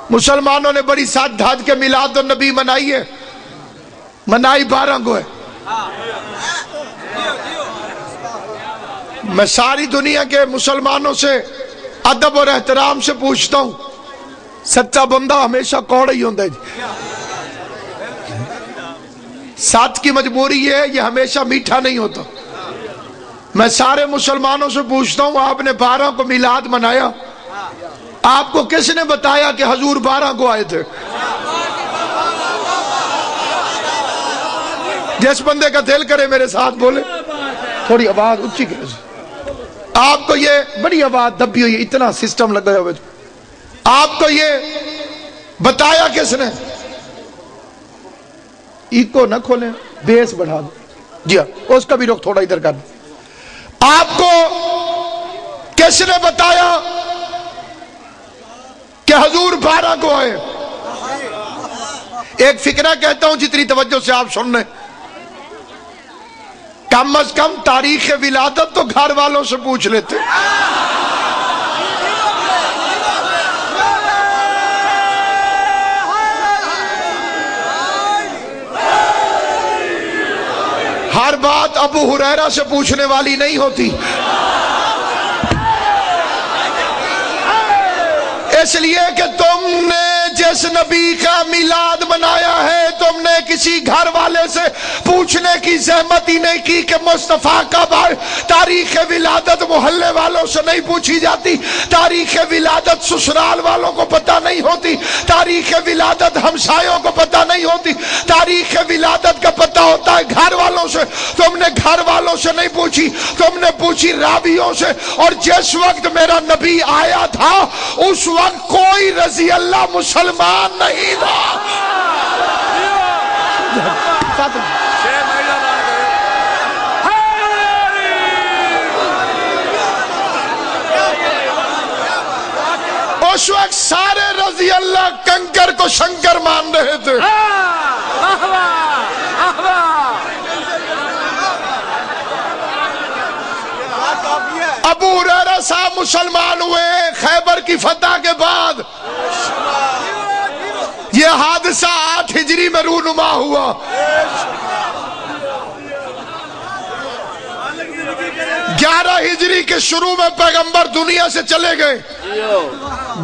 مسلمانوں نے بڑی ساتھ دھاج کے میلاد النبی منائی ہے، منائی 12 کو ہے۔ میں ساری دنیا کے مسلمانوں سے ادب اور احترام سے پوچھتا ہوں، سچا بندہ ہمیشہ کوڑا ہی ہوتا ہے جی۔ ساتھ کی مجبوری یہ ہے، یہ ہمیشہ میٹھا نہیں ہوتا۔ میں سارے مسلمانوں سے پوچھتا ہوں، آپ نے 12 کو میلاد منایا، آپ کو کس نے بتایا کہ حضور 12 کو آئے تھے؟ جس بندے کا دل کرے میرے ساتھ بولے، تھوڑی آواز اچھی کرے۔ آپ کو یہ بڑی آواز دبی ہوئی، اتنا سسٹم لگا ہوئے، آپ کو یہ بتایا کس نے؟ ایکو نہ کھولیں، بیس بڑھا دو جی ہاں، اس کا بھی رخ تھوڑا ادھر کر دو۔ آپ کو کس نے بتایا کہ حضور 12 کو آئے؟ ایک فکرہ کہتا ہوں جتنی توجہ سے آپ سن رہے، کم از کم تاریخ ولادت تو گھر والوں سے پوچھ لیتے۔ ہر بات ابو ہریرہ سے پوچھنے والی نہیں ہوتی، اس لیے کہ تم نے جس نبی کا میلاد منایا ہے، تم نے کسی گھر والے سے پوچھنے کی زحمت ہی نہیں کی کہ مصطفیٰ کب آئے۔ تاریخ ولادت محلے والوں سے نہیں پوچھی جاتی، تاریخ ولادت سسرال والوں کو پتہ نہیں ہوتی، تاریخ ولادت ہمسایوں کو پتہ نہیں ہوتی، تاریخ ولادت کا پتہ ہوتا ہے گھر والوں سے۔ تم نے گھر والوں سے نہیں پوچھی، تم نے پوچھی راویوں سے۔ اور جس وقت میرا نبی آیا تھا اس وقت کوئی رضی اللہ مسلمان نہیں تھا۔ اس وقت سارے رضی اللہ کنکر کو شنکر مان رہے تھے۔ ابو ہریرہ صاحب مسلمان ہوئے خیبر کی فتح کے بعد۔ یہ حادثہ 8 ہجری میں رونما ہوا۔ 11 ہجری کے شروع میں پیغمبر دنیا سے چلے گئے۔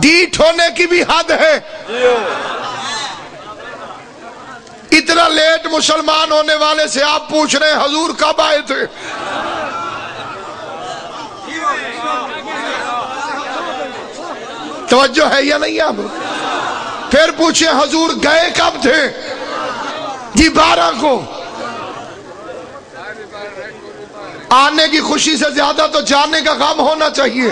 ڈیٹ ہونے کی بھی حد ہے، اتنا لیٹ مسلمان ہونے والے سے آپ پوچھ رہے ہیں حضور کب آئے تھے؟ توجہ ہے یا نہیں آپ؟ پھر پوچھیں حضور گئے کب تھے؟ جی 12 کو۔ آنے کی خوشی سے زیادہ تو جانے کا غم ہونا چاہیے۔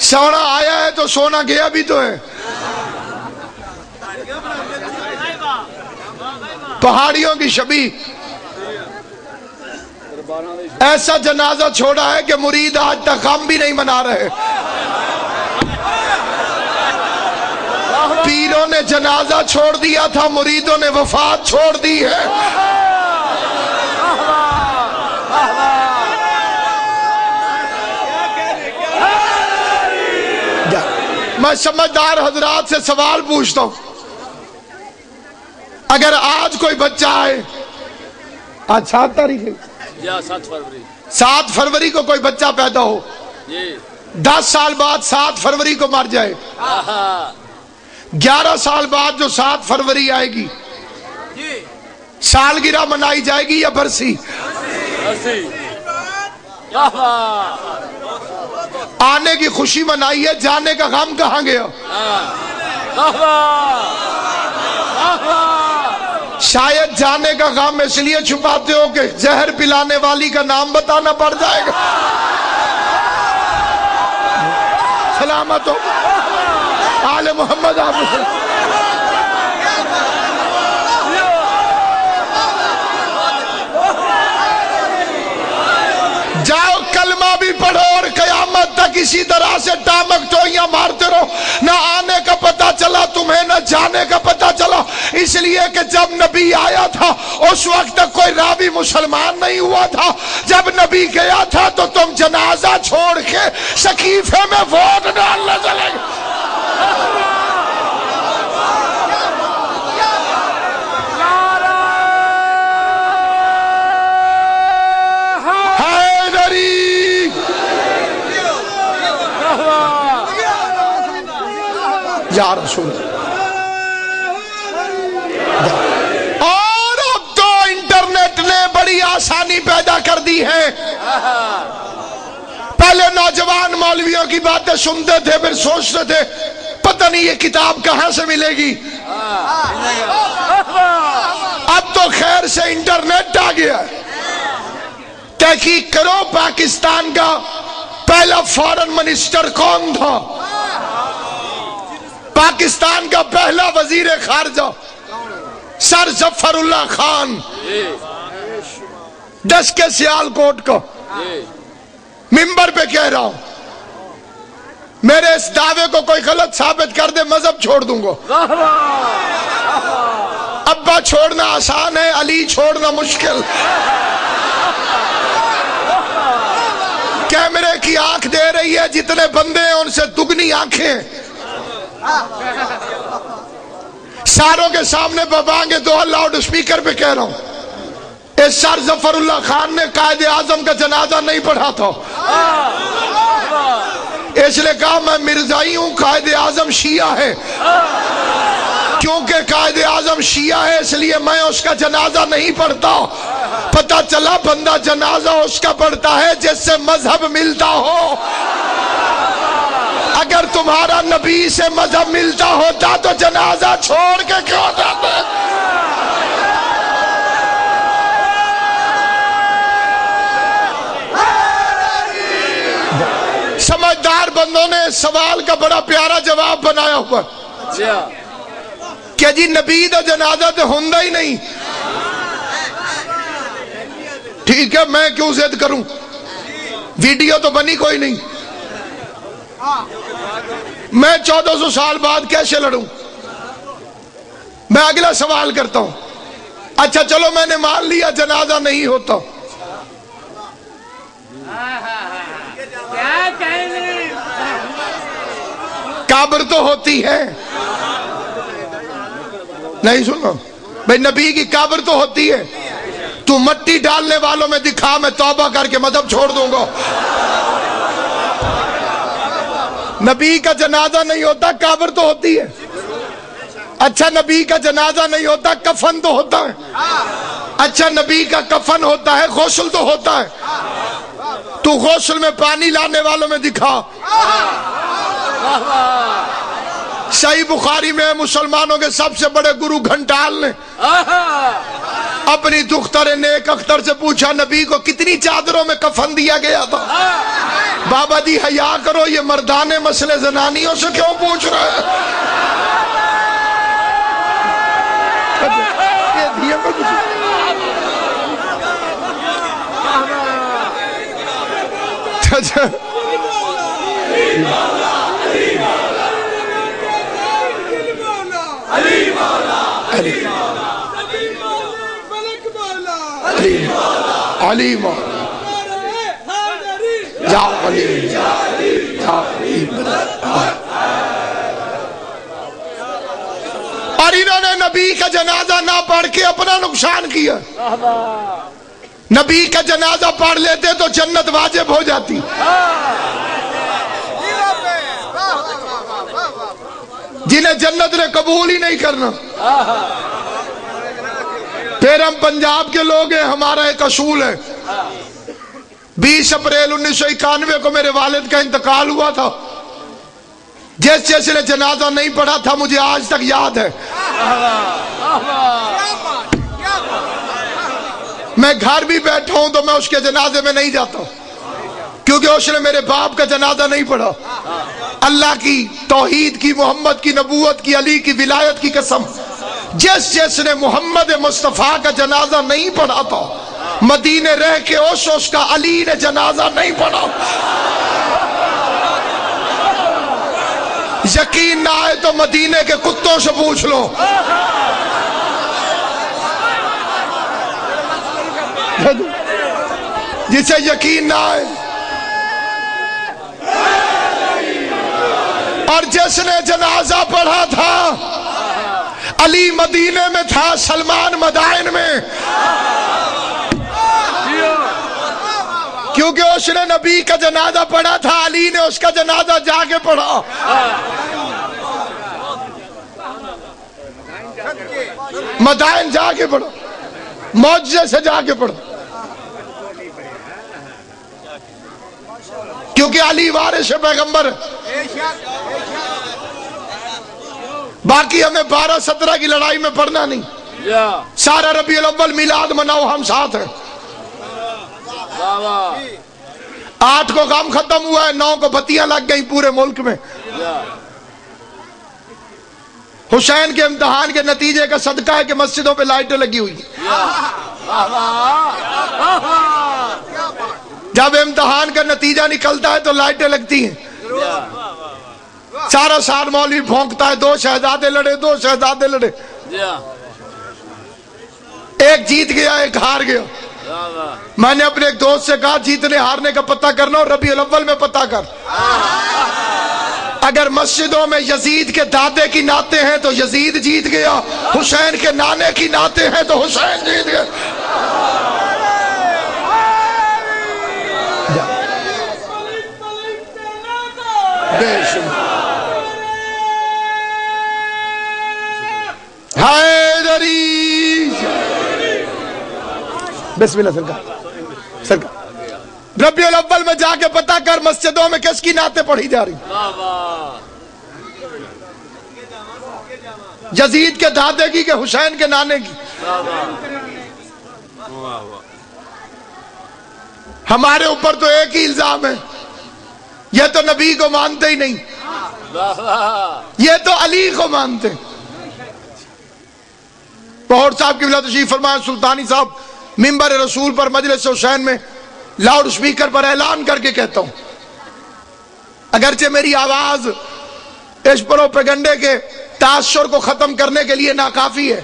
سونا آیا ہے تو سونا گیا بھی تو ہے۔ پہاڑیوں کی شبیہ ایسا جنازہ چھوڑا ہے کہ مرید آج تک غم بھی نہیں منا رہے۔ پیروں نے جنازہ چھوڑ دیا تھا، مریدوں نے وفات چھوڑ دی ہے۔ میں سمجھدار حضرات سے سوال پوچھتا ہوں، اگر آج کوئی بچہ آئے، آج 7 تاریخ ہے، 7 فروری کو کوئی بچہ پیدا ہو، 10 سال بعد 7 فروری کو مر جائے، 11 سال بعد جو 7 فروری آئے گی، سالگرہ منائی جائے گی یا برسی؟ آنے کی خوشی منائی ہے، جانے کا غم کہاں گیا؟ شاید جانے کا غم اس لیے چھپاتے ہو کہ زہر پلانے والی کا نام بتانا پڑ جائے گا۔ سلامت ہو آل محمد آپ جاؤ کلمہ بھی پڑھو اور قیامت تک اسی طرح سے ٹامک ٹوئیاں مارتے رہو، نہ آنے کا پتہ چلا تمہیں نہ جانے کا پتہ چلا، اس لیے کہ جب نبی آیا تھا اس وقت تک کوئی راوی مسلمان نہیں ہوا تھا، جب نبی گیا تھا تو تم جنازہ چھوڑ کے سقیفے میں ووٹ ڈالنے یا رسول اور اب تو انٹرنیٹ نے بڑی آسانی پیدا کر دی ہے. پہلے نوجوان مولویوں کی باتیں سنتے تھے پھر سوچتے تھے پتہ نہیں یہ کتاب کہاں سے ملے گی. اب تو خیر سے انٹرنیٹ آ گیا. تحقیق کرو پاکستان کا پہلا فارن منسٹر کون تھا؟ پاکستان کا پہلا وزیر خارجہ سر ظفر اللہ خان، دس کے سیال کوٹ کا. ممبر پہ کہہ رہا ہوں میرے اس دعوے کو کوئی غلط ثابت کر دے مذہب چھوڑ دوں گا. ابا چھوڑنا آسان ہے، علی چھوڑنا مشکل. کیمرے کی آنکھ دے رہی ہے، جتنے بندے ہیں ان سے دگنی آنکھیں. ساروں کے سامنے ببانگے دو لاؤڈ اسپیکر پہ کہہ رہا ہوں اس سر ظفر اللہ خان نے قائد اعظم کا جنازہ نہیں پڑھا تھا. اس لیے کہا میں مرزائی ہوں، قائد اعظم شیعہ ہے. کیونکہ قائد اعظم شیعہ ہے اس لیے میں اس کا جنازہ نہیں پڑھتا. پتہ چلا بندہ جنازہ اس کا پڑھتا ہے جس سے مذہب ملتا ہو. اگر تمہارا نبی سے مذہب ملتا ہوتا تو جنازہ چھوڑ کے کیوں جاتے؟ سمجھدار بندوں نے سوال کا بڑا پیارا جواب بنایا ہوا کہ جی نبی دا جنازہ تو ہوندا ہی نہیں. ٹھیک ہے میں کیوں ضد کروں، ویڈیو تو بنی کوئی نہیں. میں 1400 سال بعد کیسے لڑوں؟ میں اگلا سوال کرتا ہوں. اچھا چلو میں نے مان لیا جنازہ نہیں ہوتا، قبر تو ہوتی ہے. نہیں سنو بھائی، نبی کی قبر تو ہوتی ہے. تو مٹی ڈالنے والوں میں دکھا میں توبہ کر کے مذہب چھوڑ دوں گا. نبی کا جنازہ نہیں ہوتا، قبر تو ہوتی ہے. اچھا نبی کا جنازہ نہیں ہوتا، کفن تو ہوتا ہے. اچھا نبی کا کفن ہوتا ہے، غسل تو ہوتا ہے. تو غسل میں پانی لانے والوں میں دکھا. صحیح بخاری میں مسلمانوں کے سب سے بڑے گرو گھنٹال نے اپنی دختر نیک اختر سے پوچھا نبی کو کتنی چادروں میں کفن دیا گیا تھا؟ بابا جی حیا کرو، یہ مردانے مسئلے زنانیوں سے کیوں پوچھ رہے ہیں؟ علی اور انہوں نے نبی کا جنازہ نہ پڑھ کے اپنا نقصان کیا. نبی کا جنازہ پڑھ لیتے تو جنت واجب ہو جاتی. جنہیں جنت نے قبول ہی نہیں کرنا. پھر ہم پنجاب کے لوگ ہیں، ہمارا ایک اصول ہے. 20 اپریل 1991 کو میرے والد کا انتقال ہوا تھا. جس نے جنازہ نہیں پڑھا تھا مجھے آج تک یاد ہے. میں گھر بھی بیٹھا ہوں تو میں اس کے جنازے میں نہیں جاتا کیونکہ اس نے میرے باپ کا جنازہ نہیں پڑھا. اللہ کی توحید کی، محمد کی نبوت کی، علی کی ولایت کی قسم، جس نے محمد مصطفیٰ کا جنازہ نہیں پڑھا تھا مدینے رہ کے اس کا علی نے جنازہ نہیں پڑھا. یقین نہ آئے تو مدینے کے کتوں سے پوچھ لو. جسے یقین نہ آئے. اور جس نے جنازہ پڑھا تھا علی مدینے میں تھا، سلمان مدائن میں، کیونکہ اس نے نبی کا جنازہ پڑھا تھا، علی نے اس کا جنازہ جا کے پڑھا. مدائن جا کے پڑھو، معجزے سے جا کے پڑھو، کیونکہ علی وارث پیغمبر ہے۔ باقی ہمیں 12-17 کی لڑائی میں پڑھنا نہیں، سارا ربیع الاول میلاد مناؤ، ہم ساتھ ہیں۔ 8 کو کام ختم ہوا ہے، 9 کو بتیاں لگ گئی پورے ملک میں۔ حسین کے امتحان کے نتیجے کا صدقہ ہے کہ مسجدوں پہ لائٹیں لگی ہوئی ہیں۔ جب امتحان کا نتیجہ نکلتا ہے تو لائٹیں لگتی ہیں۔ سارا سال مولوی بھونکتا ہے 2 شہزادے لڑے، 2 شہزادے لڑے، ایک جیت گیا ایک ہار گیا۔ میں نے اپنے ایک دوست سے کہا جیتنے ہارنے کا پتہ کرنا اور ربیع الاول میں پتہ کر۔ اگر مسجدوں میں یزید کے دادے کی نعتیں ہیں تو یزید جیت گیا، حسین کے نانے کی نعتیں ہیں تو حسین جیت گیا۔ حیدری بسم اللہ سرکار، ربیع الاول میں جا کے پتہ کر مسجدوں میں کس کی نعتیں پڑھی جا رہی، یزید کے دادے کی کہ حسین کے نانے کی۔ ہمارے اوپر تو ایک ہی الزام ہے، یہ تو نبی کو مانتے ہی نہیں، یہ تو علی کو مانتے۔ پہوڑ صاحب کی تشریف فرمائے، سلطانی صاحب منبر رسول پر مجلس حسین میں لاؤڈ سپیکر پر اعلان کر کے کہتا ہوں، اگرچہ میری آواز اس پروپیگنڈے کے تاثر کو ختم کرنے کے لیے ناکافی ہے،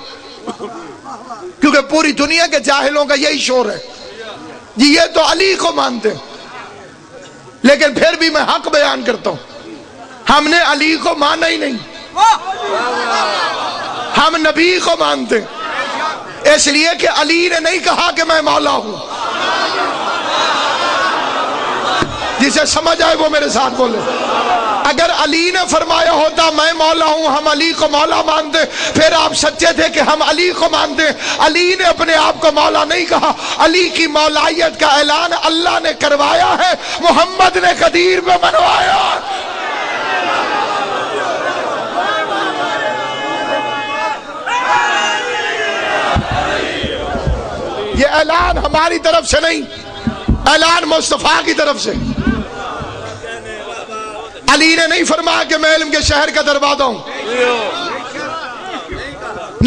کیونکہ پوری دنیا کے جاہلوں کا یہی شور ہے جی یہ تو علی کو مانتے ہیں، لیکن پھر بھی میں حق بیان کرتا ہوں، ہم نے علی کو مانا ہی نہیں، ہم نبی کو مانتے ہیں، اس لیے کہ علی نے نہیں کہا کہ میں مولا ہوں۔ جسے سمجھ آئے وہ میرے ساتھ بولے، اگر علی نے فرمایا ہوتا میں مولا ہوں، ہم علی کو مولا مانتے، پھر آپ سچے تھے کہ ہم علی کو مانتے۔ علی نے اپنے آپ کو مولا نہیں کہا، علی کی مولائیت کا اعلان اللہ نے کروایا ہے، محمد نے قدیر میں منوایا۔ یہ اعلان ہماری طرف سے نہیں، اعلان مصطفیٰ کی طرف سے۔ علی نے نہیں فرمایا کہ میں علم کے شہر کا دروازہ ہوں،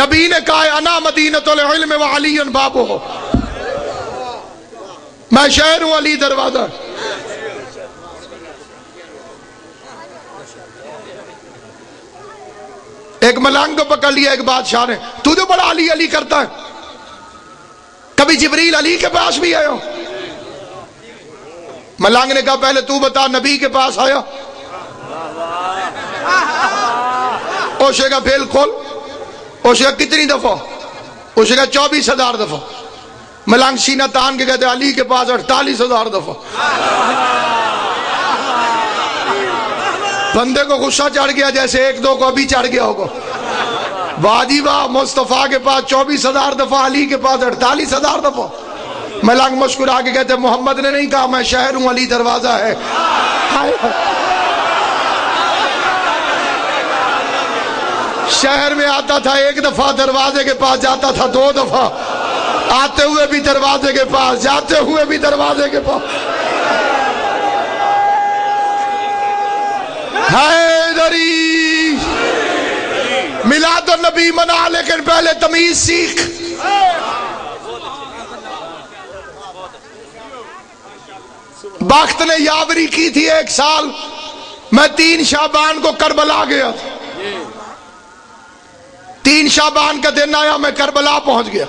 نبی نے کہا انا مدینۃ العلم وعلی بابہ، میں شہر ہوں علی دروازہ۔ ایک ملنگ کو پکڑ لیا ایک بادشاہ نے، تو جو بڑا علی علی کرتا ہے، کبھی جبریل علی کے پاس بھی آئے ہو؟ ملنگ نے کہا پہلے تو بتا نبی کے پاس آیا؟ اوشے کا بالکل، اوشے کا کتنی دفعہ؟ اوشے کا 24,000 دفعہ۔ ملنگ سینہ تان کے کہتے علی کے پاس 48,000 دفعہ۔ بندے کو غصہ چڑھ گیا جیسے 1-2 کو ابھی چڑھ گیا ہوگا، واہ جی واہ، مصطفیٰ کے پاس 24,000 دفعہ، علی کے پاس 48,000 دفعہ۔ ملنگ مسکرا کے کہتے محمد نے نہیں کہا میں شہر ہوں علی دروازہ ہے۔ شہر میں آتا تھا 1 دفعہ، دروازے کے پاس جاتا تھا 2 دفعہ، آتے ہوئے بھی دروازے کے پاس، جاتے ہوئے بھی دروازے کے پاس۔ حیدری میلاد النبی منا، لیکن پہلے تمیز سیکھ۔ بخت نے یاوری کی تھی 1 سال، میں 3 شعبان کو کربلا گیا تھا، 3 شعبان کا دن آیا میں کربلا پہنچ گیا،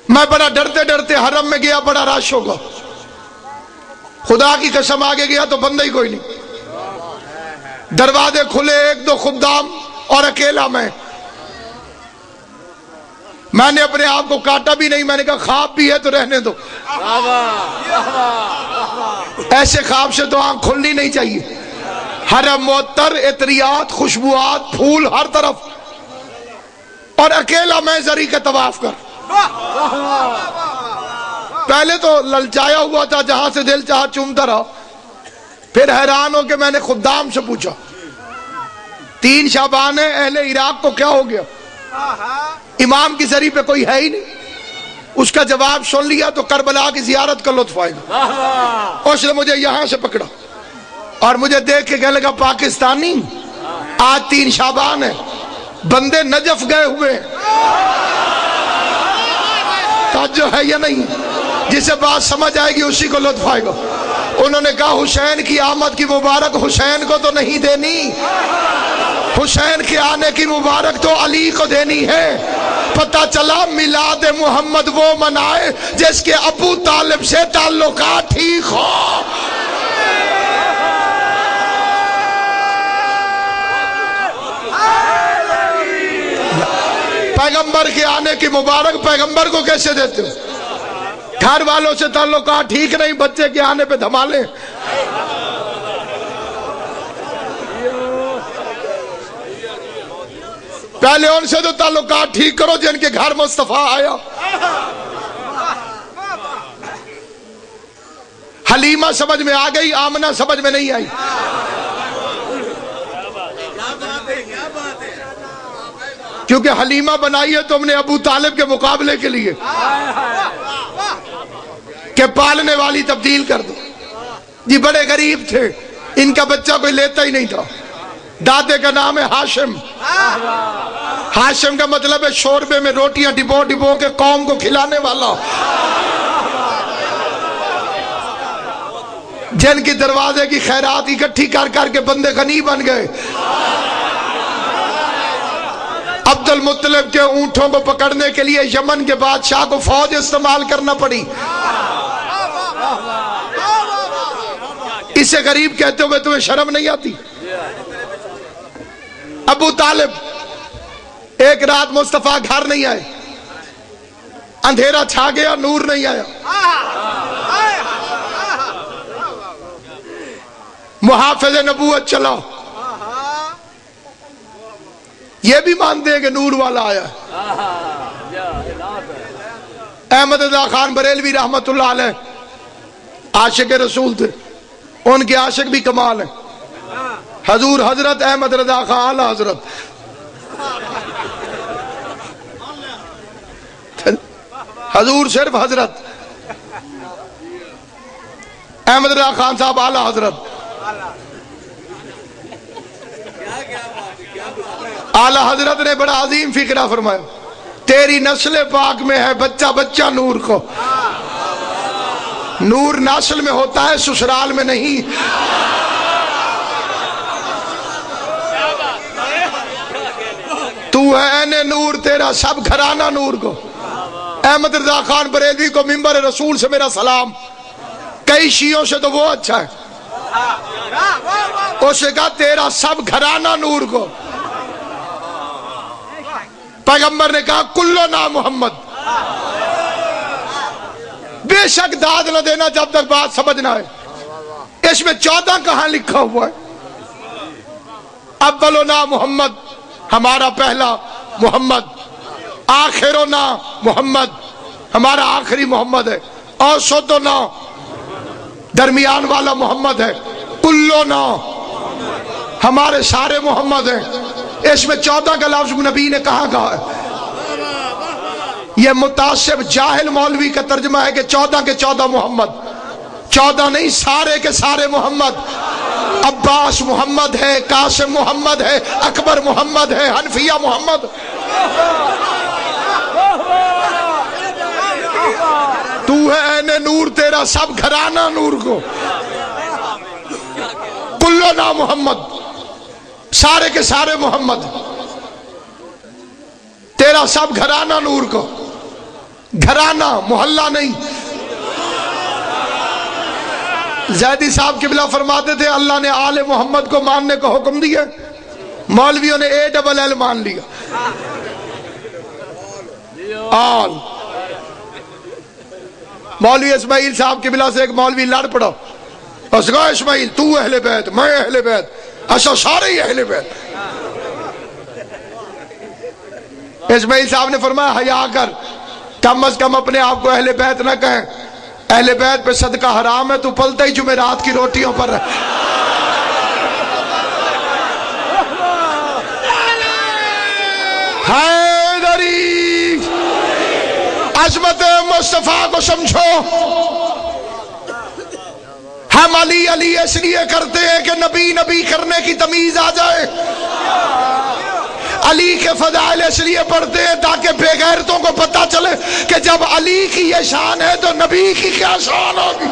میں بڑا ڈرتے ڈرتے حرم میں گیا، بڑا رش ہوگا، خدا کی قسم آگے گیا تو بندہ ہی کوئی نہیں، دروازے کھلے، 1-2 خدام اور اکیلا میں نے اپنے آپ کو کاٹا بھی نہیں، میں نے کہا خواب بھی ہے تو رہنے دو، ایسے خواب سے تو آنکھ کھلنی نہیں چاہیے، حرم معطر، عطریات، خوشبوات، پھول ہر طرف، اور اکیلا میں زری کا طواف کر. پہلے تو للچایا ہوا تھا، جہاں سے دل چاہا چومتا رہا. پھر حیران ہو کہ میں نے خدام سے پوچھا 3 شعبان ہے، اہل عراق کو کیا ہو گیا؟ امام کی زری پہ کوئی ہے ہی نہیں. اس کا جواب سن لیا تو کربلا کی زیارت کا لطف آئے گا. اس نے مجھے یہاں سے پکڑا اور مجھے دیکھ کے کہنے لگا پاکستانی آج 3 شعبان ہے، بندے نجف گئے ہوئے. توجہ ہے یا نہیں؟ جسے بات سمجھ آئے گی اسی کو لطف آئے گا. انہوں نے کہا حسین کی آمد کی مبارک حسین کو تو نہیں دینی، حسین کے آنے کی مبارک تو علی کو دینی ہے. پتہ چلا میلاد محمد وہ منائے جس کے ابو طالب سے تعلقات ٹھیک ہو. پیغمبر کے آنے کی مبارک پیغمبر کو کیسے دیتے ہو؟ گھر والوں سے تعلقات ٹھیک نہیں، بچے کے آنے پہ دھمالے. پہلے ان سے تو تعلقات ٹھیک کرو جن کے گھر مصطفیٰ آیا. حلیمہ سمجھ میں آ گئی، آمنہ سمجھ میں نہیں آئی. کیونکہ حلیمہ بنائی ہے تم نے ابو طالب کے مقابلے کے لیے کہ پالنے والی تبدیل کر دو. جی بڑے غریب تھے، ان کا بچہ کوئی لیتا ہی نہیں تھا. دادے کا نام ہے ہاشم. ہاشم کا مطلب ہے شوربے میں روٹیاں ڈبو ڈبو کے قوم کو کھلانے والا. جن کی دروازے کی خیرات اکٹھی کر کر کے بندے غنی بن گئے. عبد المطلب کے اونٹوں کو پکڑنے کے لیے یمن کے بادشاہ کو فوج استعمال کرنا پڑی. اسے غریب کہتے ہوئے تمہیں شرم نہیں آتی؟ ابو طالب ایک رات مصطفیٰ گھر نہیں آئے، اندھیرا چھا گیا، نور نہیں آیا. محافظ نبوت چلا، یہ بھی مانتے ہیں کہ نور والا آیا ہے. احمد رضا خان بریلوی رحمت اللہ علیہ عاشق رسول تھے، ان کے عاشق بھی کمال ہیں. حضور حضرت احمد رضا خان اعلی حضرت. حضور صرف حضرت، احمد رضا خان صاحب اعلی حضرت. اعلی حضرت نے بڑا عظیم فکرہ فرمایا، تیری نسل پاک میں ہے بچہ بچہ نور کو. نور نسل میں ہوتا ہے، سسرال میں نہیں. تو ہے عین نور، تیرا سب گھرانہ نور کو. احمد رضا خان بریلوی کو منبر رسول سے میرا سلام. کئی شیعوں سے تو وہ اچھا ہے. اس نے کہا تیرا سب گھرانہ نور کو. پیغمبر نے کہا کلو نا محمد. بے شک داد نہ دینا جب تک بات سمجھ نہ آئے. اس میں 14 کہاں لکھا ہوا ہے؟ اولنا محمد، ہمارا پہلا محمد. آخرنا محمد، ہمارا آخری محمد ہے. اوسطنا، درمیان والا محمد ہے. کلونا، ہمارے سارے محمد ہیں. اس میں 14 کا لفظ نبی نے کہاں کہا ہے؟ یہ متعصب جاہل مولوی کا ترجمہ ہے کہ 14 کے 14 محمد. 14 نہیں، سارے کے سارے محمد. عباس محمد ہے، قاسم محمد ہے، اکبر محمد ہے، حنفیہ محمد. تو ہے عین نور، تیرا سب گھرانہ نور کو. کلنا محمد، سارے کے سارے محمد، تیرا سب گھرانہ نور کو. گھرانہ، محلہ نہیں. زیدی صاحب قبلہ فرماتے تھے اللہ نے آل محمد کو ماننے کا حکم دیا، مولویوں نے ALL مان لیا. آل. مولوی اسماعیل صاحب قبلہ سے ایک مولوی لڑ پڑا. اس کہا اسماعیل تو اہل بیت، میں اہل بیت، اچھا سارے ہی اہل بیت. اسماعیل صاحب نے فرمایا حیا کر، کم از کم اپنے آپ کو اہل بیت نہ کہیں، اہل بیت پہ صدقہ حرام ہے، تو پلتا ہی جمعرات کی روٹیوں پر ہے۔ حیدری، عظمت مصطفیٰ کو سمجھو۔ ہم علی علی اس لیے کرتے ہیں کہ نبی نبی کرنے کی تمیز آ جائے، علی کے فضائل اس لیے پڑھتے ہیں تاکہ بے غیرتوں کو پتہ چلے کہ جب علی کی یہ شان ہے تو نبی کی کیا شان ہوگی۔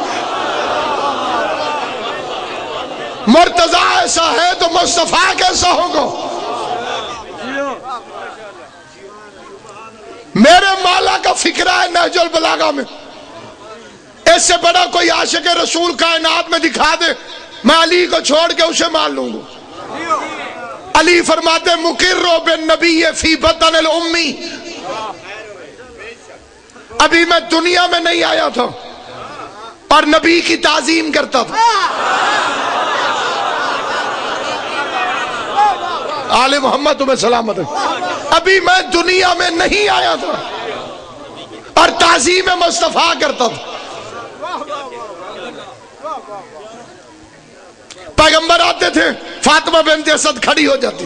مرتضیٰ ایسا ہے تو مصطفیٰ کیسا ہوگا۔ میرے مولا کا فکرہ ہے نہج البلاغہ میں، اس سے بڑا کوئی عاشق رسول کائنات میں دکھا دے میں علی کو چھوڑ کے اسے مان لوں گا۔ علی فرماتے مقر بالنبی فی بطن الامی، ابھی میں دنیا میں نہیں آیا تھا اور نبی کی تعظیم کرتا تھا۔ آل محمد تمہیں سلامت ہے، ابھی میں دنیا میں نہیں آیا تھا اور تعظیم مصطفیٰ کرتا تھا۔ پیغمبر آتے تھے، فاطمہ بنت اسد کھڑی ہو جاتی،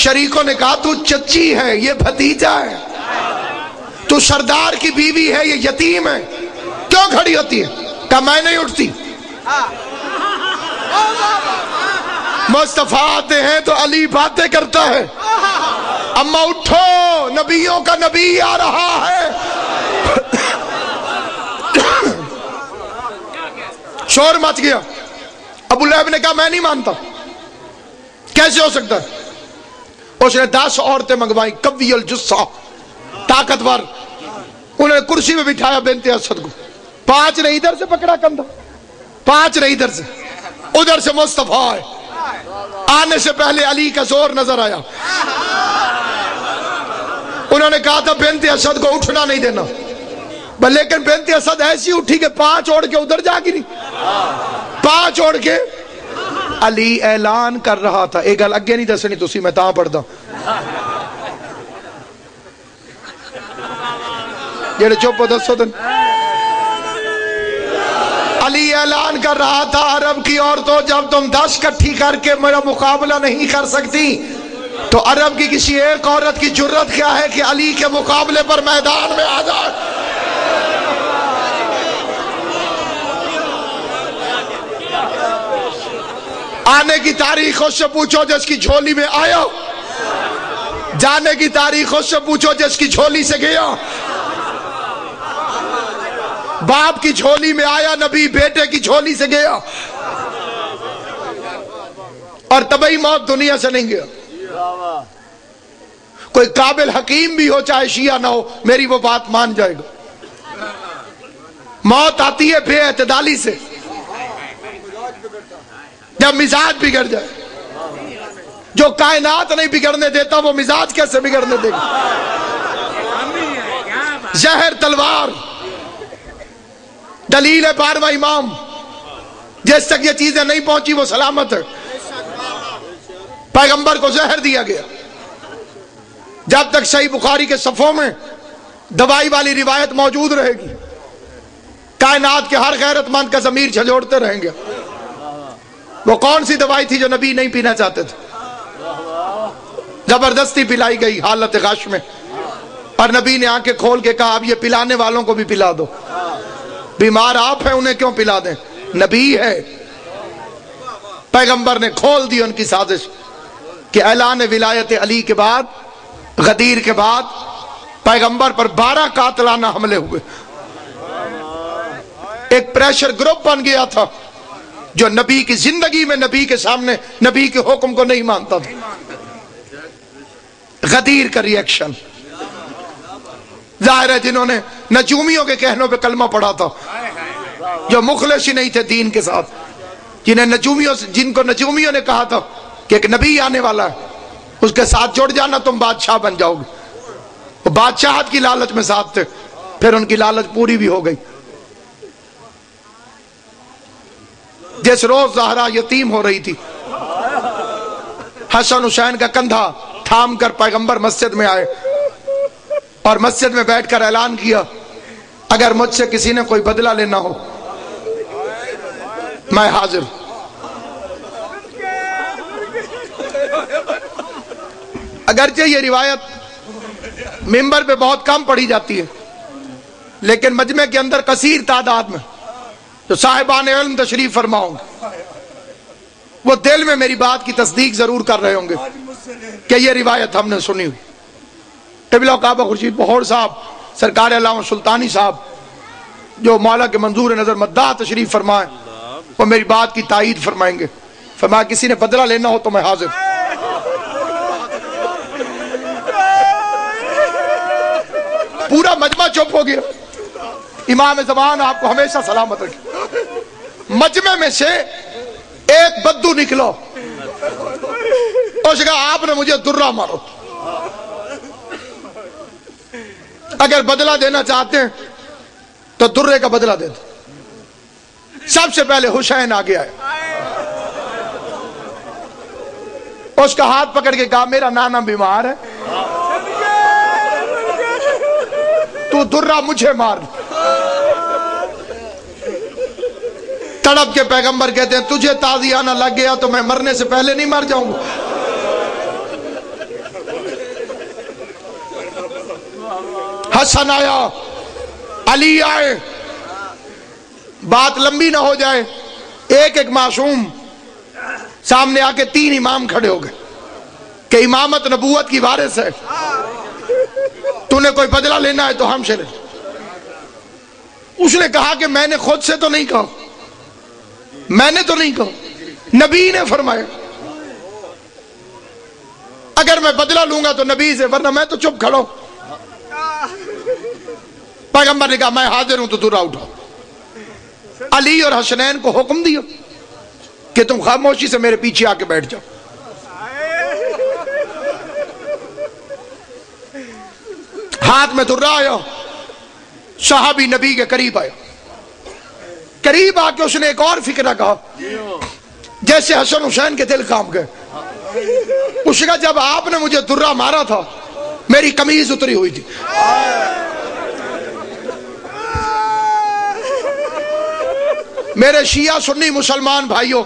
شریکوں نے کہا تو چچی ہے، یہ بھتیجا ہے، تو سردار کی بیوی ہے، یہ یتیم ہے، کیوں کھڑی ہوتی ہے؟ کہا میں نہیں اٹھتی۔ مصطفیٰ آتے ہیں تو علی باتیں کرتا ہے، اما اٹھو، نبیوں کا نبی آ رہا ہے۔ شور مچ گیا۔ ابو لہب نے کہا میں نہیں مانتا، کیسے ہو سکتا ہے؟ اس نے 10 عورتیں منگوائی، قوی الجثہ، طاقتور، انہوں نے کرسی میں بٹھایا بنت اسد کو، 5 نے ادھر سے پکڑا کندھا، 5 نے ادھر سے، ادھر سے مصطفیٰ آئے، آنے سے پہلے علی کا زور نظر آیا۔ انہوں نے کہا تھا بنت اسد کو اٹھنا نہیں دینا، لیکن بنت اسد ایسی اٹھی کہ 5 اوڑھ کے ادھر جا گری، 5 اوڑھ کے۔ علی اعلان کر رہا تھا، ایک گل اگے نہیں دسنی تسی، میں تاں پڑھدا جڑے چپ ہو دسو دن۔ علی اعلان کر رہا تھا عرب کی عورتوں، جب تم 10 کٹھی کر کے میرا مقابلہ نہیں کر سکتی تو عرب کی کسی ایک عورت کی جرت کیا ہے کہ علی کے مقابلے پر میدان میں آ جائے۔ آنے کی تاریخ اس سے پوچھو جس کی جھولی میں آیا، جانے کی تاریخ اس سے پوچھو جس کی جھولی سے گیا۔ باپ کی جھولی میں آیا نبی، بیٹے کی جھولی سے گیا، اور طبعی موت دنیا سے نہیں گیا۔ کوئی قابل حکیم بھی ہو چاہے شیعہ نہ ہو، میری وہ بات مان جائے گا۔ موت آتی ہے بے اعتدالی سے، جب مزاج بگڑ جائے۔ جو کائنات نہیں بگڑنے دیتا وہ مزاج کیسے بگڑنے دے گا؟ زہر تلوار دلیل ہے 12واں امام، جس تک یہ چیزیں نہیں پہنچی وہ سلامت ہے۔ پیغمبر کو زہر دیا گیا، جب تک صحیح بخاری کے صفوں میں دوائی والی روایت موجود رہے گی، کائنات کے ہر غیرت مند کا ضمیر جھنجھوڑتے رہیں گے۔ وہ کون سی دوائی تھی جو نبی نہیں پینا چاہتے تھے؟ زبردستی پلائی گئی حالت غش میں، اور نبی نے آنکھیں کھول کے کہا اب یہ پلانے والوں کو بھی پلا دو، بیمار آپ ہیں انہیں کیوں پلا دیں، نبی ہے۔ پیغمبر نے کھول دی ان کی سازش کہ اعلان ولایت علی کے بعد، غدیر کے بعد پیغمبر پر 12 قاتلانہ حملے ہوئے۔ ایک پریشر گروپ بن گیا تھا جو نبی کی زندگی میں نبی کے سامنے نبی کے حکم کو نہیں مانتا تھا۔ غدیر کا ری ایکشن ظاہر ہے، جنہوں نے نجومیوں کے کہنوں پہ کلمہ پڑھا تھا، جو مخلص ہی نہیں تھے دین کے ساتھ، جن کو نجومیوں نے کہا تھا کہ ایک نبی آنے والا ہے، اس کے ساتھ جڑ جانا تم بادشاہ بن جاؤ گے۔ وہ بادشاہت کی لالچ میں ساتھ تھے، پھر ان کی لالچ پوری بھی ہو گئی۔ جس روز زہرا یتیم ہو رہی تھی، حسن حسین کا کندھا تھام کر پیغمبر مسجد میں آئے اور مسجد میں بیٹھ کر اعلان کیا اگر مجھ سے کسی نے کوئی بدلہ لینا ہو میں حاضر ہوں۔ اگرچہ یہ روایت منبر پہ بہت کم پڑھی جاتی ہے لیکن مجمع کے اندر کثیر تعداد میں جو صاحبان علم تشریف فرما ہوں گے وہ دل میں میری بات کی تصدیق ضرور کر رہے ہوں گے کہ یہ روایت ہم نے سنی ہوئی۔ قبلہ کعبہ خورشید بہور صاحب، سرکار علامہ سلطانی صاحب جو مولا کے منظور نظر مداح تشریف فرمائیں وہ میری بات کی تائید فرمائیں گے۔ فرمایا کسی نے بدلہ لینا ہو تو میں حاضر۔ پورا مجمع چپ ہو گیا۔ امام زمان آپ کو ہمیشہ سلامت رکھے۔ مجمع میں سے ایک بدو نکلو، اس کہا آپ نے مجھے درہ مارو، اگر بدلہ دینا چاہتے ہیں تو درے کا بدلہ دے دو۔ سب سے پہلے حسین آگے آئے، اس کا ہاتھ پکڑ کے کہا میرا نانا بیمار ہے، تو درہ مجھے مار۔ تڑپ کے پیغمبر کہتے ہیں تجھے تازیانہ لگ گیا تو میں مرنے سے پہلے نہیں مر جاؤں گا۔ حسن آیا، علی آئے، بات لمبی نہ ہو جائے، ایک ایک معصوم سامنے آ کے تین امام کھڑے ہو گئے کہ امامت نبوت کی وارث ہے، تو نے کوئی بدلہ لینا ہے تو ہم سے لے۔ اس نے کہا کہ میں نے خود سے تو نہیں کہا، میں نے تو نہیں کہا، نبی نے فرمایا اگر میں بدلہ لوں گا تو نبی سے، ورنہ میں تو چپ کھڑا ہوں۔ پیغمبر نے کہا میں حاضر ہوں تو درہ اٹھاؤ۔ علی اور حسنین کو حکم دیا کہ تم خاموشی سے میرے پیچھے آ کے بیٹھ جاؤ۔ ہاتھ میں درہ آیا، صحابی نبی کے قریب آیا، قریب آ کے اس نے ایک اور فکرہ کہا جیسے حسن حسین کے دل کام گئے۔ اس نے کہا جب آپ نے مجھے درہ مارا تھا میری قمیض اتری ہوئی تھی، میرے شیعہ سنی مسلمان بھائیوں،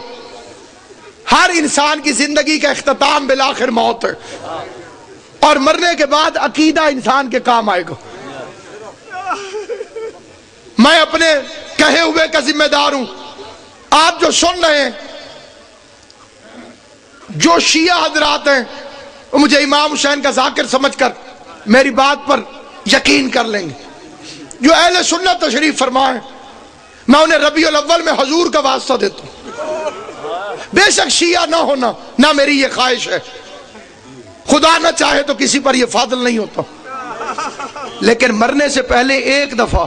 ہر انسان کی زندگی کا اختتام بالآخر موت ہے، اور مرنے کے بعد عقیدہ انسان کے کام آئے گا۔ میں اپنے کہے ہوئے کا ذمہ دار ہوں۔ آپ جو سن رہے ہیں، جو شیعہ حضرات ہیں وہ مجھے امام حسین کا ذاکر سمجھ کر میری بات پر یقین کر لیں گے۔ جو اہل سنت تشریف فرمائیں میں انہیں ربیع الاول میں حضور کا واسطہ دیتا ہوں، بے شک شیعہ نہ ہونا نہ میری یہ خواہش ہے، خدا نہ چاہے تو کسی پر یہ فاضل نہیں ہوتا، لیکن مرنے سے پہلے ایک دفعہ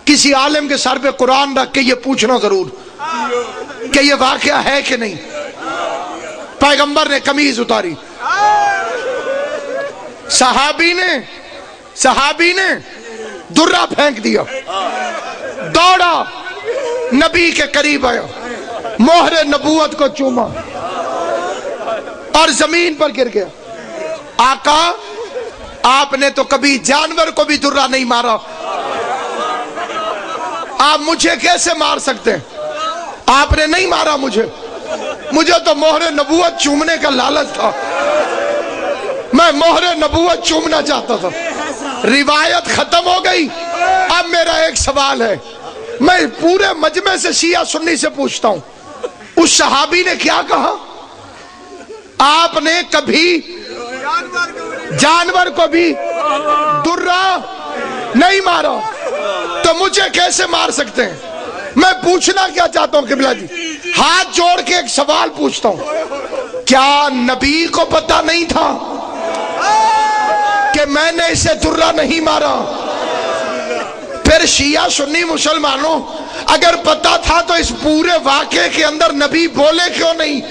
کسی عالم کے سر پہ قرآن رکھ کے یہ پوچھنا ضرور کہ یہ واقعہ ہے کہ نہیں۔ پیغمبر نے قمیض اتاری، صحابی نے درہ پھینک دیا، دوڑا نبی کے قریب آیا، مہر نبوت کو چوما اور زمین پر گر گیا۔ آقا آپ نے تو کبھی جانور کو بھی درہ نہیں مارا، آپ مجھے کیسے مار سکتے ہیں؟ آپ نے نہیں مارا مجھے تو مہر نبوت چومنے کا لالچ تھا، میں مہر نبوت چومنا چاہتا تھا۔ روایت ختم ہو گئی، اب میرا ایک سوال ہے، میں پورے مجمع سے شیعہ سنی سے پوچھتا ہوں، اس صحابی نے کیا کہا؟ آپ نے کبھی جانور کو بھی درہ نہیں مارا تو مجھے کیسے مار سکتے ہیں؟ میں پوچھنا کیا چاہتا ہوں قبلہ جی، ہاتھ جوڑ کے ایک سوال پوچھتا ہوں، کیا نبی کو پتہ نہیں تھا کہ میں نے اسے درہ نہیں مارا؟ پھر شیعہ سنی مسلمانوں اگر پتہ تھا تو اس پورے واقعے کے اندر نبی بولے کیوں نہیں؟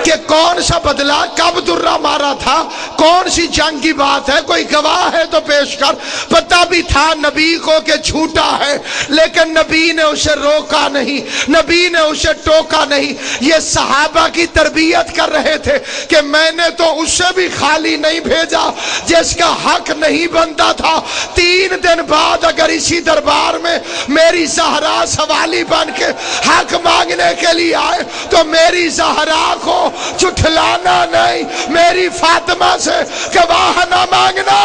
کہ کون سا بدلہ، کب درہ مارا تھا، کون سی جنگ کی بات ہے، کوئی گواہ ہے تو پیش کر۔ پتہ بھی تھا نبی کو کہ جھوٹا ہے، لیکن نبی نے اسے روکا نہیں، نبی نے اسے ٹوکا نہیں۔ یہ صحابہ کی تربیت کر رہے تھے کہ میں نے تو اسے بھی خالی نہیں بھیجا جس کا حق نہیں بنتا تھا۔ 3 دن بعد اگر اسی دربار میں میری زہرا سوالی بن کے حق مانگنے کے لیے آئے تو میری زہرا کو جھٹلانا نہیں، میری فاطمہ سے گواہ نہ مانگنا۔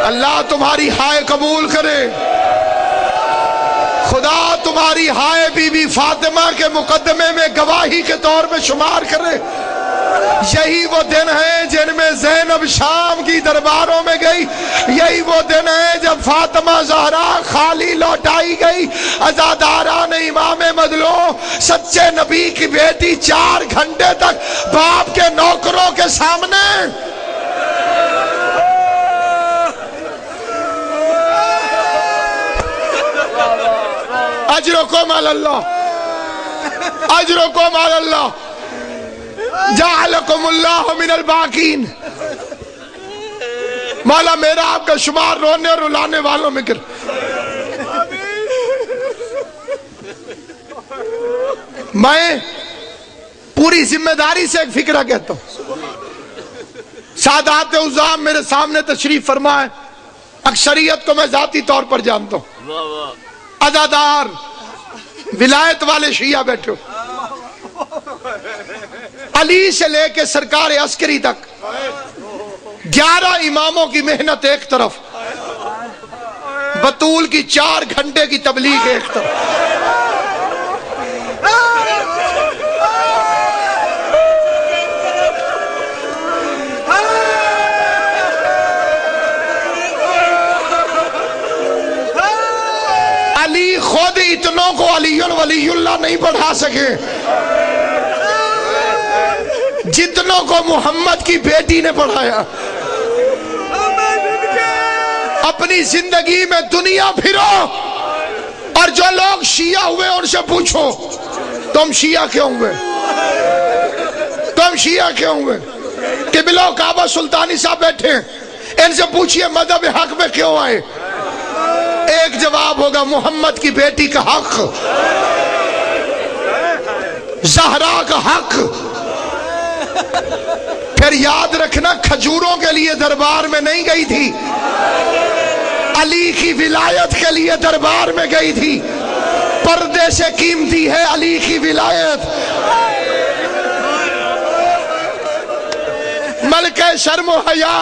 اللہ تمہاری ہائے قبول کرے، خدا تمہاری ہائے بی بی فاطمہ کے مقدمے میں گواہی کے طور پہ شمار کرے۔ یہی وہ دن ہیں جن میں زینب شام کی درباروں میں گئی، یہی وہ دن ہیں جب فاطمہ زہرا خالی لوٹائی گئی۔ عزاداران امام مظلوم سچے نبی کی بیٹی 4 گھنٹے تک باپ کے نوکروں کے سامنے اجرکم علی اللہ، اجرکم علی اللہ، جعلکم اللہ من الباقین۔ مولا میرا آپ کا شمار رونے اور رلانے والوں میں کر۔ میں پوری ذمہ داری سے ایک فکرہ کہتا ہوں، سادات عظام میرے سامنے تشریف فرما ہے، اکثریت کو میں ذاتی طور پر جانتا ہوں، عزادار ولایت والے شیعہ بیٹھے ہو، علی سے لے کے سرکار عسکری تک 11 اماموں کی محنت ایک طرف، بطول کی 4 گھنٹے کی تبلیغ ایک طرف۔ علی خود اتنوں کو علی ولی اللہ نہیں پڑھا سکے جتنوں کو محمد کی بیٹی نے پڑھایا۔ اپنی زندگی میں دنیا پھرو اور جو لوگ شیعہ ہوئے ان سے پوچھو تم شیعہ کیوں ہوئے، تم شیعہ کیوں ہوئے؟ قبلہ کعبہ سلطانی صاحب بیٹھے ہیں، ان سے پوچھئے مذہب حق میں کیوں آئے؟ ایک جواب ہوگا محمد کی بیٹی کا حق، زہرا کا حق۔ پھر یاد رکھنا کھجوروں کے لیے دربار میں نہیں گئی تھی، علی کی ولایت کے لیے دربار میں گئی تھی۔ پردے سے قیمتی ہے علی کی ولایت۔ ملکہ شرم و حیا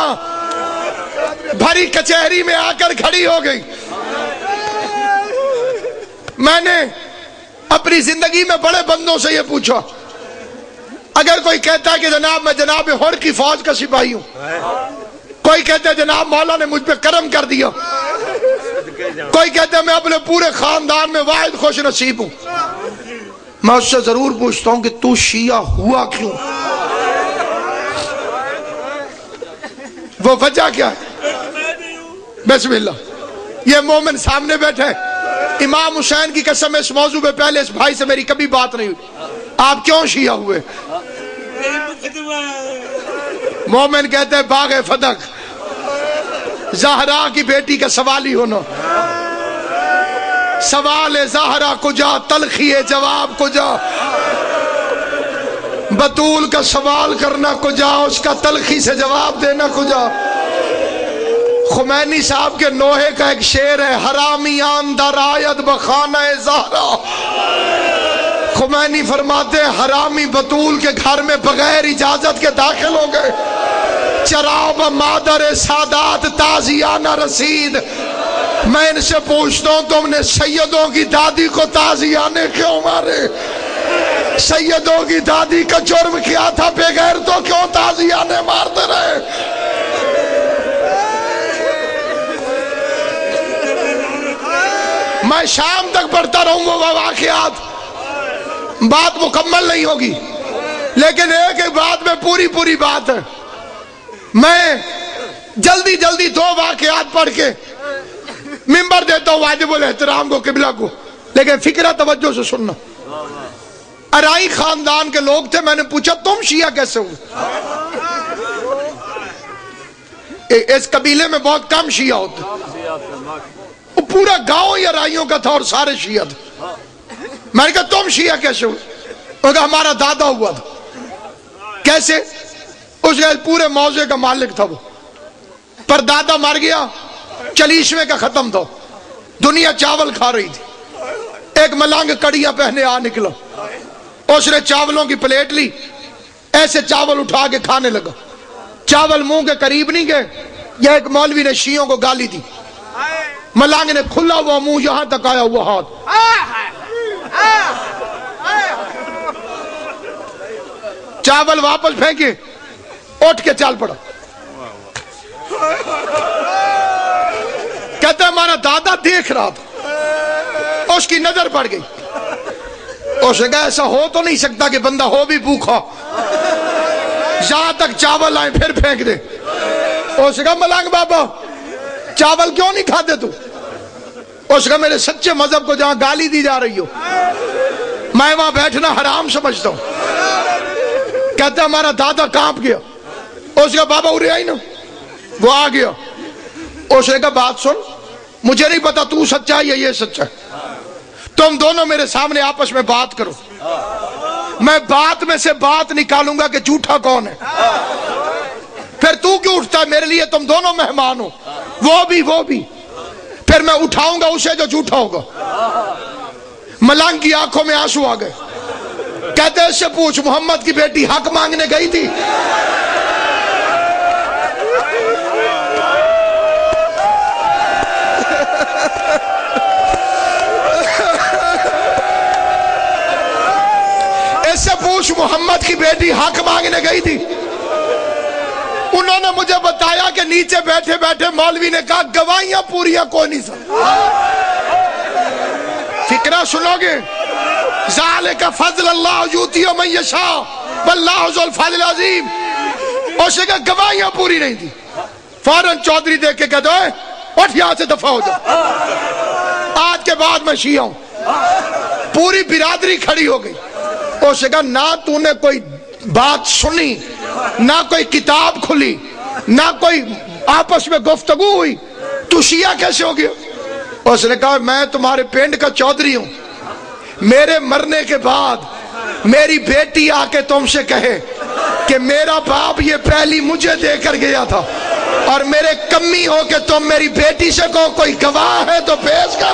بھری کچہری میں آ کر کھڑی ہو گئی۔ میں نے اپنی زندگی میں بڑے بندوں سے یہ پوچھا، اگر کوئی کہتا ہے کہ جناب میں جناب ہر کی فوج کا سپاہی ہوں، کوئی کہتا ہے جناب مولا نے مجھ پہ کرم کر دیا، کوئی کہتا ہے میں اپنے پورے خاندان میں واحد خوش نصیب ہوں، میں اس سے ضرور پوچھتا ہوں کہ تو شیعہ ہوا کیوں؟ وہ وجہ کیا ہے؟ بسم اللہ، یہ مومن سامنے بیٹھے، امام حسین کی قسم اس موضوع پہ پہلے اس بھائی سے میری کبھی بات نہیں ہوئی، آپ کیوں شیعہ ہوئے؟ مومن کہتے ہیں باغ فتح، زہرا کی بیٹی کا سوال ہی ہونا، سوال زہرا کجا، تلخی جواب کجا، بطول کا سوال کرنا کجا، اس کا تلخی سے جواب دینا کجا۔ خمینی صاحب کے نوحے کا ایک شعر ہے، حرامیان در آید بخانہ زہرا۔ خمینی فرماتے ہیں حرامی بطول کے گھر میں بغیر اجازت کے داخل ہو گئے، چراب مادر سادات تازیانہ رسید۔ میں ان سے پوچھتا ہوں تم نے سیدوں کی دادی کو تازیانے کیوں مارے؟ سیدوں کی دادی کا جرم کیا تھا، بغیر تو کیوں تازیانے مارتے رہے؟ میں شام تک پڑھتا رہوں گا واقعات، بات مکمل نہیں ہوگی، لیکن ایک ایک بات میں پوری بات ہے۔ میں جلدی 2 واقعات پڑھ کے ممبر دیتا ہوں واجب الاحترام کو، قبلہ کو، لیکن فکرہ توجہ سے سننا، ارائی خاندان کے لوگ تھے، میں نے پوچھا تم شیعہ کیسے ہوئے؟ اس قبیلے میں بہت کم شیعہ ہوتے، وہ پورا گاؤں ہی ارائیوں کا تھا اور سارے شیعہ تھے۔ میں نے کہا تم شیعہ کیسے ہوئے؟ وہ کہا ہمارا دادا ہوا تھا۔ کیسے؟ اس کے پورے موضع کا مالک تھا وہ، پر دادا مر گیا، چلیسویں کا ختم تھا، دنیا چاول کھا رہی تھی، ایک ملنگ کڑیاں پہنے آ نکلا، اس نے چاولوں کی پلیٹ لی، ایسے چاول اٹھا کے کھانے لگا، چاول منہ کے قریب نہیں گئے، یہ ایک مولوی نے شیعوں کو گالی دی، ملنگ نے کھلا ہوا منہ یہاں تک آیا ہوا ہاتھ، چاول واپس پھینکے، اٹھ کے چل پڑا۔ کہتا ہے ہمارا دادا دیکھ رہا تھا، اس کی نظر پڑ گئی، اس نے کہا ایسا ہو تو نہیں سکتا کہ بندہ ہو بھی بھوکا، جہاں تک چاول آئے پھر پھینک دے۔ اس نے کہا ملنگ بابا چاول کیوں نہیں کھاتے تو؟ اس نے کہا میرے سچے مذہب کو جہاں گالی دی جا رہی ہو میں وہاں بیٹھنا حرام سمجھتا ہوں۔ کہتا ہے ہمارا دادا کانپ گیا، اس نے کہا بابا ارے آئی نا، وہ آ گیا، اس نے کہا بات سن، مجھے نہیں پتا تو سچا ہے یا یہ سچا ہے، تم دونوں میرے سامنے آپس میں بات کرو، میں بات میں سے بات نکالوں گا کہ جھوٹا کون ہے، پھر تو کیوں اٹھتا ہے؟ میرے لیے تم دونوں مہمان ہو، وہ بھی، پھر میں اٹھاؤں گا اسے جو جھوٹا ہوگا۔ ملنگ کی آنکھوں میں آنسو آ گئے، کہتے ہیں اس سے پوچھ محمد کی بیٹی حق مانگنے گئی تھی؟ اس سے پوچھ محمد کی بیٹی حق مانگنے گئی تھی؟ انہوں نے مجھے بتایا کہ نیچے بیٹھے بیٹھے مولوی نے کہا گواہیاں پوریاں کوئی نہیں سن۔ فکرہ سنو گے، ذالک فضل اللہ یؤتی من یشاء واللہ ذو الفضل العظیم، اس نے کہا گواہیاں پوری نہیں تھی، فوراً چودھری دیکھ کے کہتا ہے اٹھ یہاں سے دفع ہو جا، آج کے بعد میں شیعہ ہوں۔ پوری برادری کھڑی ہو گئی، اس نے کہا نہ تو نے کوئی بات سنی، نہ کوئی کتاب کھلی، نہ کوئی آپس میں گفتگو ہوئی، تو شیعہ کیسے ہو گیا؟ اس نے کہا میں تمہارے پنڈ کا چودھری ہوں، میرے مرنے کے بعد میری بیٹی آ کے تم سے کہے کہ میرا باپ یہ پہلی مجھے دے کر گیا تھا، اور میرے کمی ہو کہ تم میری بیٹی سے کہو کوئی گواہ ہے تو پیش کر۔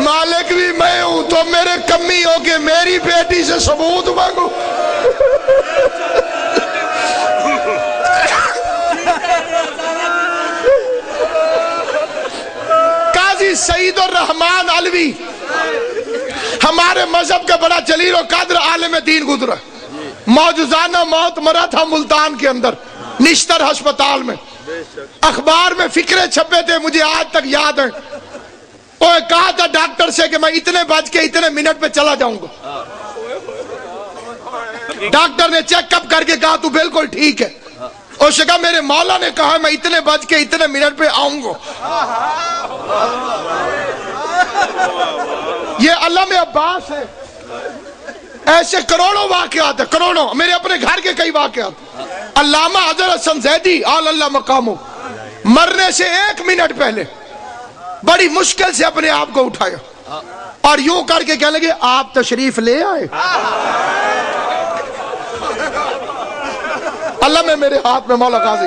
مالک بھی میں ہوں تو میرے کمی ہو کہ میری بیٹی سے ثبوت مانگو۔ قاضی سعید الرحمن علوی ہمارے مذہب کا بڑا جلیل و قدر عالم دین گزرا، معجزانہ موت مرا تھا ملتان کے اندر نشتر ہسپتال میں، اخبار میں فکرے چھپے تھے، مجھے آج تک یاد ہے۔ وہ کہا تھا ڈاکٹر سے کہ میں اتنے بج کے اتنے منٹ پہ چلا جاؤں گا، ڈاکٹر نے چیک اپ کر کے کہا تو بالکل ٹھیک ہے، اس نے کہا میرے مولا نے کہا میں اتنے بج کے اتنے منٹ پہ آؤں گا۔ یہ علامہ عباس ہے، ایسے کروڑوں واقعات ہیں، کروڑوں، میرے اپنے گھر کے کئی واقعات۔ علامہ حضرت حسن زیدی آل اللہ مقامو مرنے سے 1 منٹ پہلے بڑی مشکل سے اپنے آپ کو اٹھایا اور یوں کر کے کہنے لگے آپ تشریف لے آئے۔ اللہ میں میرے ہاتھ میں مولا قاضی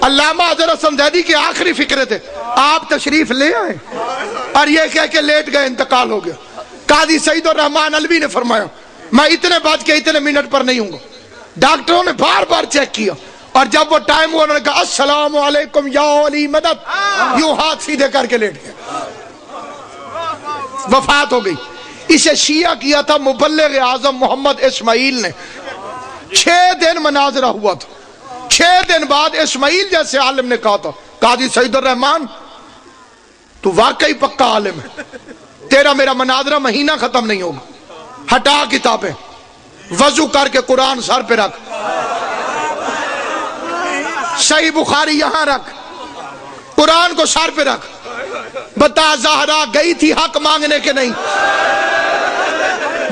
علامہ حضرت حسن زیدی کے آخری فکرے تھے آپ تشریف لے آئے، اور یہ کہہ کے لیٹ گئے، انتقال ہو گیا۔ قاضی سعید الرحمن علوی نے فرمایا میں اتنے بج کے اتنے منٹ پر نہیں ہوں گا۔ ڈاکٹروں نے بار بار چیک کیا، اور جب وہ ٹائم ہوا انہوں نے کہا السلام علیکم یا ولی مدد، یوں ہاتھ سیدھے کر کے لیٹ گئے، وفات ہو گئی۔ اسے شیعہ کیا تھا مبلغ اعظم محمد اسماعیل نے، 6 دن مناظرہ ہوا تھا، 6 دن بعد اسماعیل جیسے عالم نے کہا تھا قاضی سعید الرحمن تو واقعی پکا عالم ہے، تیرا میرا مناظرہ مہینہ ختم نہیں ہوگا، ہٹا کتابیں، وضو کر کے قرآن سر پہ رکھ، صحیح بخاری یہاں رکھ، قرآن کو سر پہ رکھ، بتا زہرا گئی تھی حق مانگنے کے نہیں؟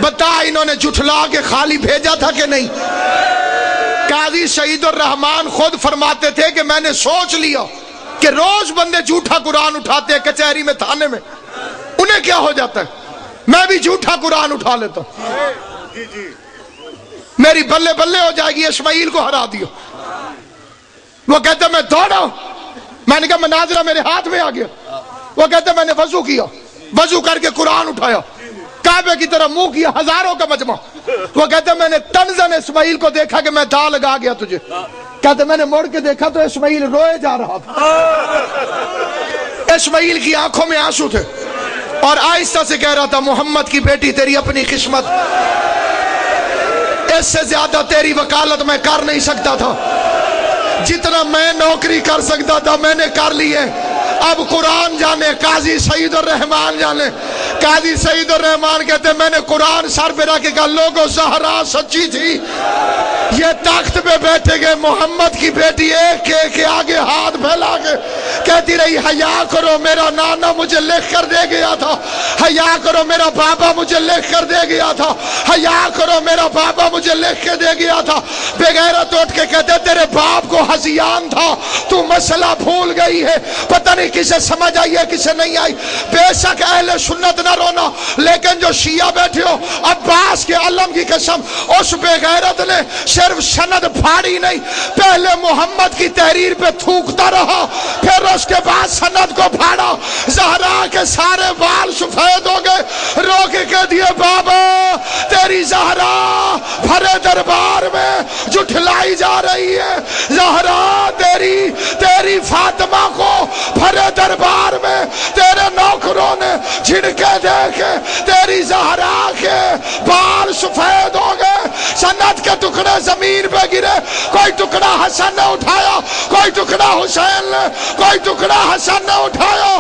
بتا انہوں نے جھٹلا کے خالی بھیجا تھا کہ نہیں؟ قاضی سعید الرحمان خود فرماتے تھے کہ میں نے سوچ لیا کہ روز بندے جھوٹا قرآن اٹھاتے ہیں کچہری میں، تھانے میں، انہیں کیا ہو جاتا ہے؟ میں بھی جھوٹا قرآن اٹھا لیتا ہوں، میری بلے بلے ہو جائے گی، اسماعیل کو ہرا دیو۔ وہ کہتے میں دوڑا، میں نے کہا مناظرہ میرے ہاتھ میں آ گیا۔ وہ کہتے میں نے وضو کیا، وضو کر کے قرآن اٹھایا، کعبے کی طرف منہ کیا، ہزاروں کا مجمع۔ وہ کہتے میں نے تنزن اسماعیل کو دیکھا کہ میں دا لگا گیا تجھے۔ کہتے میں نے مڑ کے دیکھا تو اسماعیل روئے جا رہا تھا، اسماعیل کی آنکھوں میں آنسو تھے، اور آہستہ سے کہہ رہا تھا محمد کی بیٹی تیری اپنی قسمت، اس سے زیادہ تیری وکالت میں کر نہیں سکتا تھا، جتنا میں نوکری کر سکتا تھا میں نے کر لی ہے، اب قرآن جانے۔ قاضی سعید الرحمان جانے، قاضی سعید الرحمان کہتے میں نے قرآن سر پہ رکھ کے کہا لوگوں زہرا سچی تھی، یہ تخت پہ بیٹھے گئے محمد کی بیٹی ایک کے آگے ہاتھ پھیلا کے کہتی رہی حیا کرو، میرا نانا مجھے لکھ کر دے گیا تھا، حیا کرو میرا بابا مجھے لکھ کر دے گیا تھا، حیا کرو میرا بابا مجھے لکھ کے دے گیا تھا۔ بے غیرت اٹھ کے کہتے تیرے باپ کو ہذیان تھا، تو مسئلہ بھول گئی ہے، پتہ نہیں کسے سمجھ آئی ہے کسے نہیں آئی۔ بے شک اہل سنت نہ رونا، لیکن جو شیعہ بیٹھے ہو عباس کے علم کی قسم، اس بے غیرت نے صرف سند پھاڑی نہیں، پہلے محمد کی تحریر پہ تھوکتا رہا، پھر اس کے بعد سند کو پھاڑا، زہرا کے سارے بال سفید ہو گئے، رو کے کہہ دیے بابا تیری زہرا بھرے دربار میں جھٹلائی جا رہی ہے، زہرا تیری فاطمہ کو بھرے دربار میں تیرے نوکروں نے جھڑکے دے کے تیری زہرا کے بال سفید ہو گئے، سند کے ٹکڑے زمین پہ گرے، کوئی ٹکڑا حسن نے اٹھایا، کوئی ٹکڑا حسین نے، کوئی ٹکڑا حسن نے اٹھایا۔